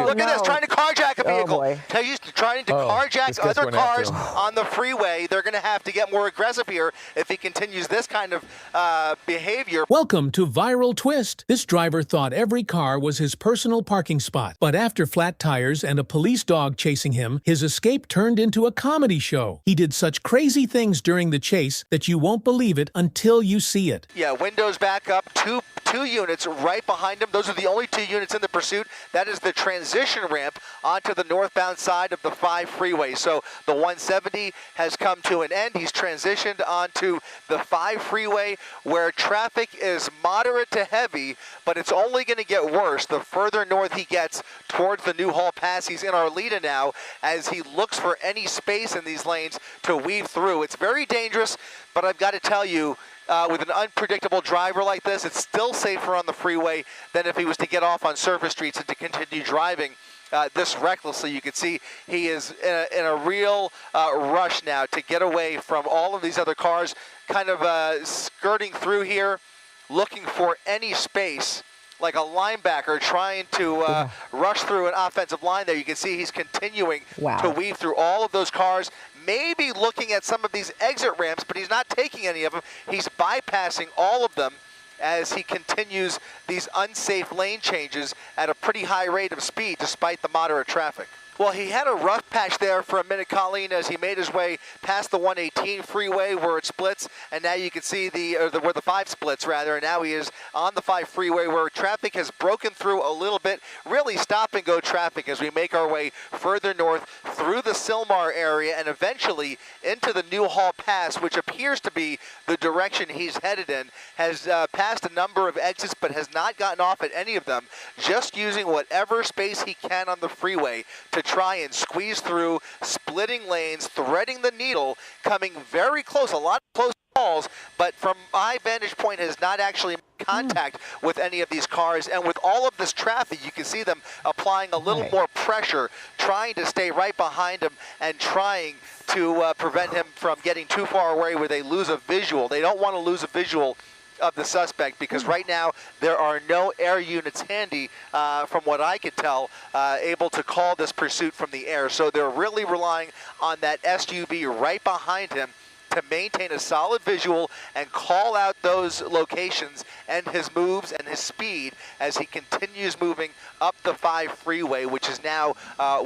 Look at this, trying to carjack a vehicle. Oh, boy. He's trying to carjack other cars on the freeway. They're going to have to get more aggressive here if he continues this kind of behavior. Welcome to Viral Twist. This driver thought every car was his personal parking spot. But after flat tires and a police dog chasing him, his escape turned into a comedy show. He did such crazy things during the chase that you won't believe it until you see it. Yeah, windows back up, two units right behind him. Those are the only 2 units in the pursuit. That is the transition ramp onto the northbound side of the 5 freeway. So the 170 has come to an end. He's transitioned onto the 5 freeway where traffic is moderate to heavy, but it's only going to get worse the further north he gets towards the Newhall Pass. He's in Arleta now as he looks for any space in these lanes to weave through. It's very dangerous, but I've got to tell you, with an unpredictable driver like this, it's still safer on the freeway than if he was to get off on surface streets and to continue driving this recklessly. You can see he is in a real rush now to get away from all of these other cars, kind of skirting through here, looking for any space, like a linebacker trying to rush through an offensive line there. You can see he's continuing to weave through all of those cars, maybe looking at some of these exit ramps, but he's not taking any of them. He's bypassing all of them as he continues these unsafe lane changes at a pretty high rate of speed despite the moderate traffic. Well, he had a rough patch there for a minute, Colleen, as he made his way past the 118 freeway where it splits, and now you can see where the 5 splits, rather, and now he is on the 5 freeway where traffic has broken through a little bit, really stop-and-go traffic as we make our way further north through the Sylmar area and eventually into the Newhall Pass, which appears to be the direction he's headed in, has passed a number of exits but has not gotten off at any of them, just using whatever space he can on the freeway to try and squeeze through, splitting lanes, threading the needle, coming very close, a lot of close calls, but from my vantage point has not actually made contact with any of these cars. And with all of this traffic, you can see them applying a little more pressure, trying to stay right behind him and trying to prevent him from getting too far away where they lose a visual. They don't want to lose a visual of the suspect because right now there are no air units handy, from what I could tell, able to call this pursuit from the air. So they're really relying on that SUV right behind him to maintain a solid visual and call out those locations and his moves and his speed as he continues moving up the 5 freeway, which is now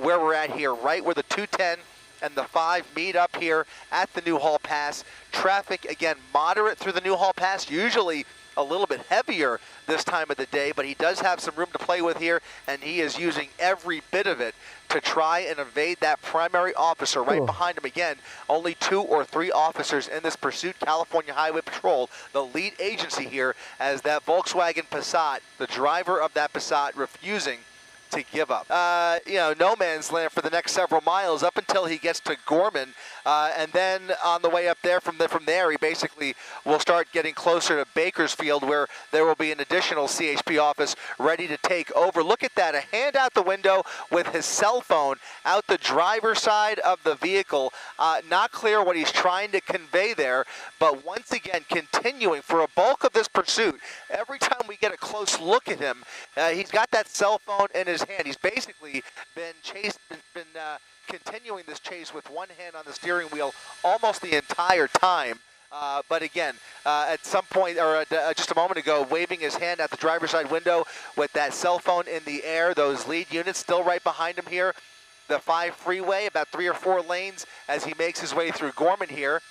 where we're at here, right where the 210 and the 5 meet up here at the Newhall Pass. Traffic, again, moderate through the Newhall Pass, usually a little bit heavier this time of the day, but he does have some room to play with here, and he is using every bit of it to try and evade that primary officer right behind him. Again, only 2 or 3 officers in this pursuit. California Highway Patrol, the lead agency here, as that Volkswagen Passat, the driver of that Passat, refusing to give up. No man's land for the next several miles up until he gets to Gorman, and then on the way up there, from there, he basically will start getting closer to Bakersfield, where there will be an additional CHP office ready to take over. Look at that, a hand out the window with his cell phone out the driver's side of the vehicle. Not clear what he's trying to convey there, but once again, continuing for a bulk of this pursuit. Every time we get a close look at him, he's got that cell phone in his hand. He's basically been continuing this chase with one hand on the steering wheel almost the entire time. But again, at some point, or just a moment ago, waving his hand at the driver's side window with that cell phone in the air. Those lead units still right behind him here. The 5 freeway, about 3 or 4 lanes as he makes his way through Gorman here.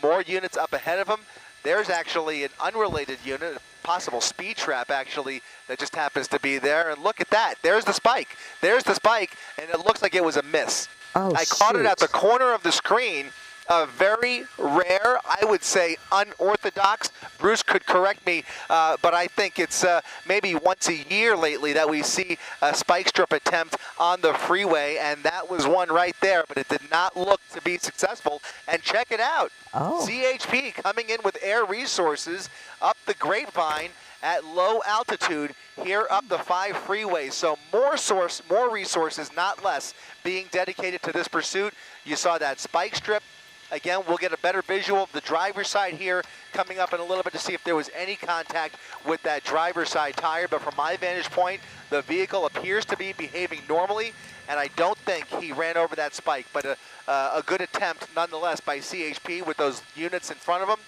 More units up ahead of him. There's actually an unrelated unit, a possible speed trap actually, that just happens to be there. And look at that. There's the spike. There's the spike, and it looks like it was a miss. I caught it at the corner of the screen. A very rare, I would say unorthodox, Bruce could correct me, but I think it's maybe once a year lately that we see a spike strip attempt on the freeway, and that was one right there, but it did not look to be successful. And check it out. CHP coming in with air resources up the Grapevine at low altitude here up the 5 freeway. So more resources, not less, being dedicated to this pursuit. You saw that spike strip Again, we'll get a better visual of the driver's side here coming up in a little bit to see if there was any contact with that driver's side tire. But from my vantage point, the vehicle appears to be behaving normally, and I don't think he ran over that spike. But a good attempt nonetheless by CHP with those units in front of him.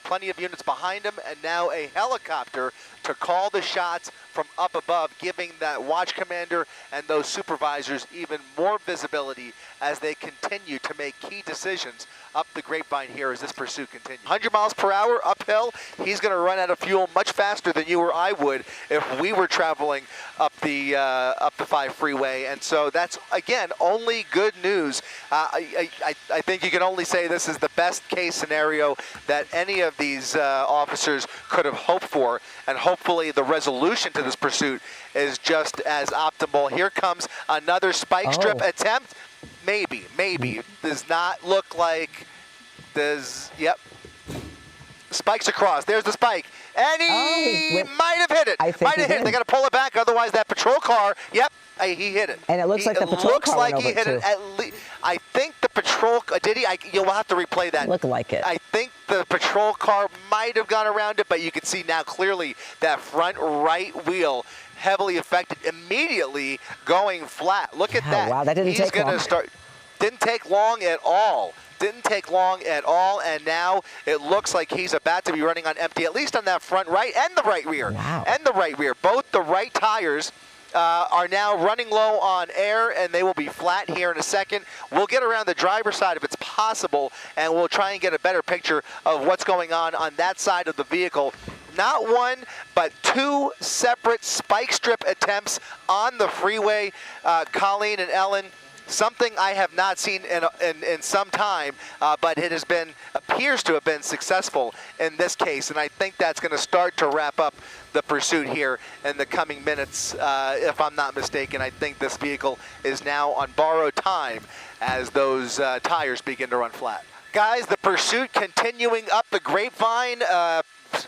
Plenty of units behind him, and now a helicopter to call the shots from up above, giving that watch commander and those supervisors even more visibility as they continue to make key decisions up the grapevine here as this pursuit continues. 100 miles per hour uphill. He's going to run out of fuel much faster than you or I would if we were traveling up the 5 freeway. And so that's, again, only good news. I think you can only say this is the best case scenario that any of these officers could have hoped for, and hopefully the resolution to this pursuit is just as optimal. Here comes another spike strip attempt. Maybe. Does not look like there's, yep. Spikes across. There's the spike. And he might have hit it. I think he did. They got to pull it back, otherwise that patrol car, yep, he hit it. And it looks like the patrol car went over it, too. At least. I think the patrol, did he? You'll have to replay that. Looked like it. I think the patrol car might have gone around it, but you can see now clearly that front right wheel heavily affected, immediately going flat. Look at that. Wow, that didn't take long. Didn't take long at all. Didn't take long at all, and now it looks like he's about to be running on empty, at least on that front right and the right rear. Wow. And the right rear. Both the right tires are now running low on air, and they will be flat here in a second. We'll get around the driver's side if it's possible, and we'll try and get a better picture of what's going on that side of the vehicle. Not one, but two separate spike strip attempts on the freeway. Colleen and Ellen, something I have not seen in some time, but it appears to have been successful in this case, and I think that's going to start to wrap up the pursuit here in the coming minutes, if I'm not mistaken. I think this vehicle is now on borrowed time as those tires begin to run flat. Guys, the pursuit continuing up the grapevine.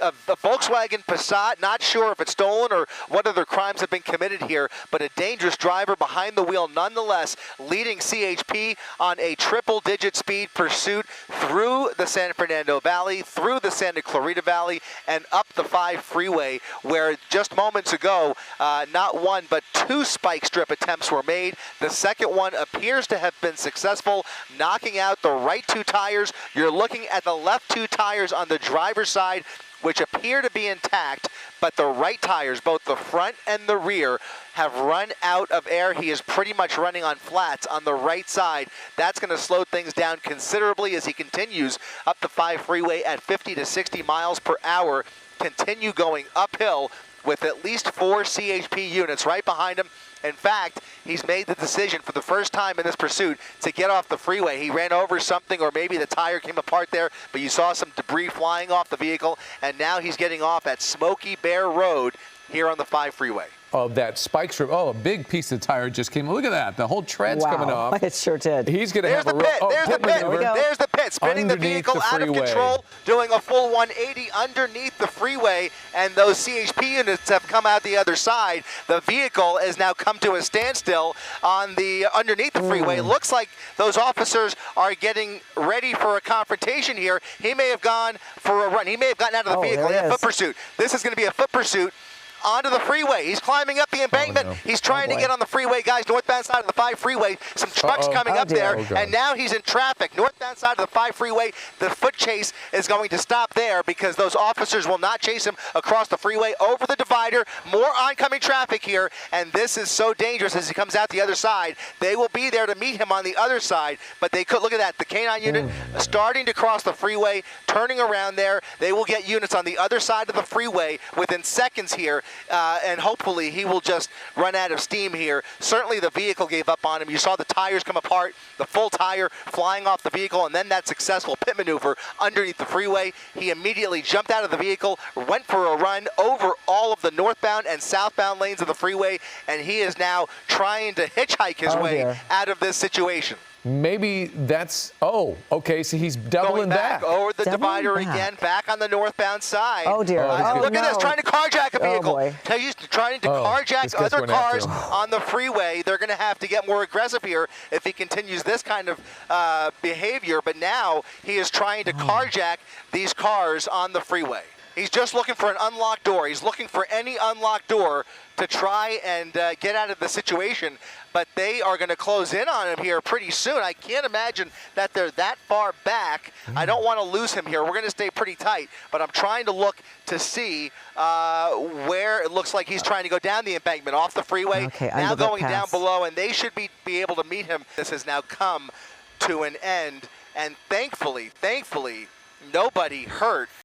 A Volkswagen Passat, not sure if it's stolen or what other crimes have been committed here, but a dangerous driver behind the wheel nonetheless, leading CHP on a triple-digit speed pursuit through the San Fernando Valley, through the Santa Clarita Valley, and up the 5 freeway, where just moments ago, not one but 2 spike strip attempts were made. The second one appears to have been successful, knocking out the right 2 tires. You're looking at the left 2 tires on the driver's side, which appear to be intact, but the right tires, both the front and the rear, have run out of air. He is pretty much running on flats on the right side. That's going to slow things down considerably as he continues up the 5 freeway at 50 to 60 miles per hour, continue going uphill with at least 4 CHP units right behind him. In fact, he's made the decision for the first time in this pursuit to get off the freeway. He ran over something, or maybe the tire came apart there, but you saw some debris flying off the vehicle, and now he's getting off at Smoky Bear Road here on the 5 freeway. Of that spike strip. Oh, a big piece of tire just came. Look at that. The whole tread's coming off. It sure did. He's going to have a pit. There's the pit. There's the pit. Spinning the vehicle out of control, doing a full 180 underneath the freeway, and those CHP units have come out the other side. The vehicle has now come to a standstill on the underneath the freeway. Looks like those officers are getting ready for a confrontation here. He may have gone for a run. He may have gotten out of the vehicle in a foot pursuit. This is going to be a foot pursuit onto the freeway. He's climbing up the embankment. He's trying to get on the freeway, guys, northbound side of the 5 freeway. Some trucks coming up there, and now he's in traffic. Northbound side of the 5 freeway, the foot chase is going to stop there because those officers will not chase him across the freeway, over the divider. More oncoming traffic here, and this is so dangerous as he comes out the other side. They will be there to meet him on the other side, but they could, look at that, the K9 unit starting to cross the freeway, turning around there. They will get units on the other side of the freeway within seconds here. And hopefully he will just run out of steam here. Certainly the vehicle gave up on him. You saw the tires come apart, the full tire flying off the vehicle, and then that successful pit maneuver underneath the freeway. He immediately jumped out of the vehicle, went for a run over all of the northbound and southbound lanes of the freeway, and he is now trying to hitchhike his way out of this situation. maybe that's, oh, okay, so he's doubling Going back over the Doubling divider back. again, back on the northbound side. Oh, dear. Oh, Look at this, no. trying to carjack a vehicle. boy. He's trying to Oh, carjack this guy's other going after cars him. on the freeway. They're going to have to get more aggressive here if he continues this kind of behavior. But now he is trying to carjack these cars on the freeway. He's just looking for an unlocked door. He's looking for any unlocked door to try and get out of the situation. But they are going to close in on him here pretty soon. I can't imagine that they're that far back. I don't want to lose him here. We're going to stay pretty tight. But I'm trying to look to see where it looks like he's trying to go down the embankment, off the freeway. Okay, now under the going down pass. below, and they should be able to meet him. This has now come to an end. And thankfully, nobody hurt.